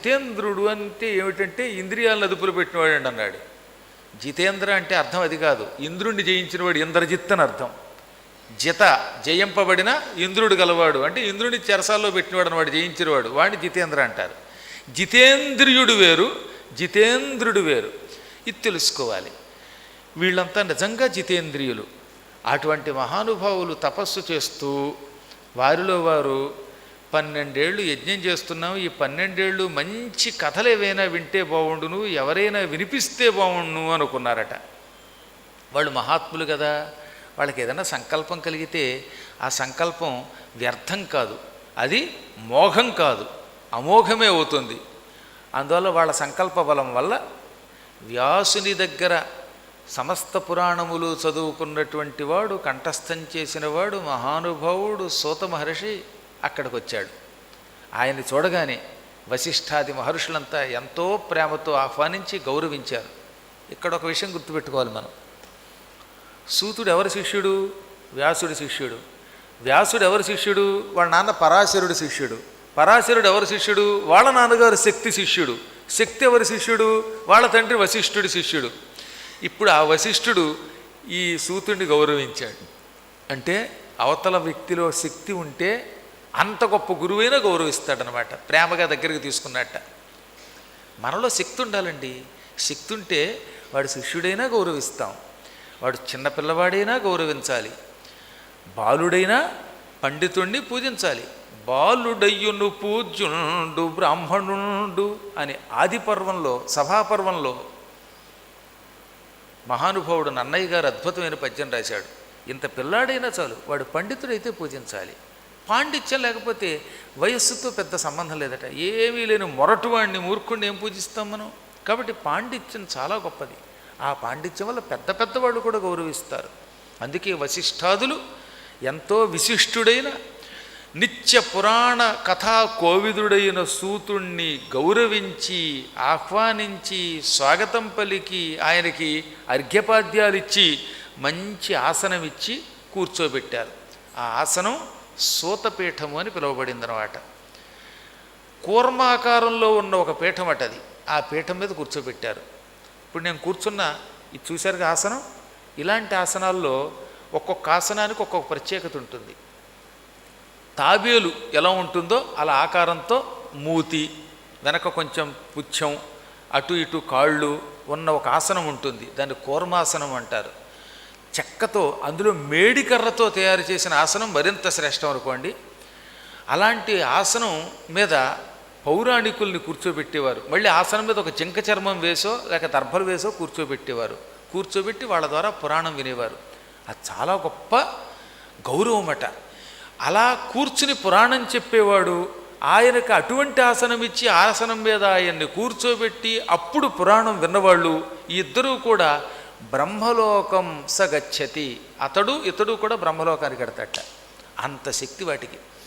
జితేంద్రుడు అంటే ఏమిటంటే ఇంద్రియాలను అదుపులో పెట్టినవాడు అన్నాడు. జితేంద్ర అంటే అర్థం అది కాదు, ఇంద్రుణ్ణి జయించినవాడు ఇంద్రజిత్ అని అర్థం. జిత జయింపబడిన ఇంద్రుడు గలవాడు అంటే ఇంద్రుని చెరసాల్లో పెట్టినవాడు అన్నవాడు, జయించినవాడు, వాడిని జితేంద్ర అంటారు. జితేంద్రియుడు వేరు, జితేంద్రుడు వేరు, ఇది తెలుసుకోవాలి. వీళ్ళంతా నిజంగా జితేంద్రియులు. అటువంటి మహానుభావులు తపస్సు చేస్తూ వారిలో వారు 12 ఏళ్ళు యజ్ఞం చేస్తున్నాము, ఈ 12 ఏళ్ళు మంచి కథలు ఏవైనా వింటే బాగుండును, ఎవరైనా వినిపిస్తే బాగుండును అనుకున్నారట. వాళ్ళు మహాత్ములు కదా, వాళ్ళకి ఏదైనా సంకల్పం కలిగితే ఆ సంకల్పం వ్యర్థం కాదు, అది మోఘం కాదు, అమోఘమే అవుతుంది. అందువల్ల వాళ్ళ సంకల్ప బలం వల్ల వ్యాసుని దగ్గర సమస్త పురాణములు చదువుకున్నటువంటి వాడు, కంఠస్థం చేసిన వాడు, మహానుభావుడు సూత మహర్షి అక్కడికి వచ్చాడు. ఆయన్ని చూడగానే వశిష్ఠాది మహర్షులంతా ఎంతో ప్రేమతో ఆహ్వానించి గౌరవించారు. ఇక్కడ ఒక విషయం గుర్తుపెట్టుకోవాలి మనం. సూతుడు ఎవరి శిష్యుడు? వ్యాసుడి శిష్యుడు. వ్యాసుడు ఎవరి శిష్యుడు? వాళ్ళ నాన్న పరాశరుడు శిష్యుడు. పరాశరుడు ఎవరి శిష్యుడు? వాళ్ళ నాన్నగారు శక్తి శిష్యుడు. శక్తి ఎవరి శిష్యుడు? వాళ్ళ తండ్రి వశిష్ఠుడి శిష్యుడు. ఇప్పుడు ఆ వశిష్ఠుడు ఈ సూతుడిని గౌరవించాడు. అంటే అవతల వ్యక్తిలో శక్తి ఉంటే అంత గొప్ప గురువైనా గౌరవిస్తాడనమాట, ప్రేమగా దగ్గరికి తీసుకున్నట్ట. మనలో శక్తి ఉండాలండి. శక్తి ఉంటే వాడు శిష్యుడైనా గౌరవిస్తాం, వాడు చిన్నపిల్లవాడైనా గౌరవించాలి, బాలుడైనా పండితుణ్ణి పూజించాలి. బాలుడయ్యును పూజ్యుండు బ్రాహ్మణుండు అని ఆది పర్వంలో, సభాపర్వంలో మహానుభావుడు నన్నయ్య గారు అద్భుతమైన పద్యం రాశాడు. ఇంత పిల్లాడైనా చాలు, వాడు పండితుడైతే పూజించాలి. పాండిత్యం లేకపోతే వయస్సుతో పెద్ద సంబంధం లేదట. ఏమీ లేని మొరటువాడిని, మూర్ఖుడిని ఏం పూజిస్తాం మనం? కాబట్టి పాండిత్యం చాలా గొప్పది. ఆ పాండిత్యం వల్ల పెద్ద పెద్దవాళ్ళు కూడా గౌరవిస్తారు. అందుకే వశిష్ఠాదులు ఎంతో విశిష్టుడైన నిత్య పురాణ కథా కోవిదుడైన సూతుణ్ణి గౌరవించి ఆహ్వానించి స్వాగతం పలికి ఆయనకి అర్ఘ్యపాద్యాలిచ్చి మంచి ఆసనం ఇచ్చి కూర్చోబెట్టారు. ఆ ఆసనం సూతపీఠము అని పిలువబడిందనమాట. కూర్మాకారంలో ఉన్న ఒక పీఠం అటది. ఆ పీఠం మీద కూర్చోబెట్టారు. ఇప్పుడు నేను కూర్చున్న ఇది చూశారుగా ఆసనం. ఇలాంటి ఆసనాల్లో ఒక్కొక్క ఆసనానికి ఒక్కొక్క ప్రత్యేకత ఉంటుంది. తాబేలు ఎలా ఉంటుందో అలా ఆకారంతో మూతి, వెనక కొంచెం పుచ్చం, అటు ఇటు కాళ్ళు ఉన్న ఒక ఆసనం ఉంటుంది. దాన్ని కూర్మాసనం అంటారు. చెక్కతో, అందులో మేడికర్రతో తయారు చేసిన ఆసనం మరింత శ్రేష్టం అనుకోండి. అలాంటి ఆసనం మీద పౌరాణికుల్ని కూర్చోబెట్టేవారు. మళ్ళీ ఆసనం మీద ఒక జింక చర్మం వేసో లేక దర్భలు వేసో కూర్చోబెట్టేవారు. కూర్చోబెట్టి వాళ్ళ ద్వారా పురాణం వినేవారు. అది చాలా గొప్ప గౌరవమట. అలా కూర్చుని పురాణం చెప్పేవాడు ఆయనకు అటువంటి ఆసనం ఇచ్చి ఆసనం మీద ఆయన్ని కూర్చోబెట్టి అప్పుడు పురాణం విన్నవాళ్ళు ఈ ఇద్దరూ కూడా బ్రహ్మలోకం సగచ్చతి. అతడు ఇతడు కూడా బ్రహ్మలోకానికి ఎడతట. అంత శక్తి వాటికి.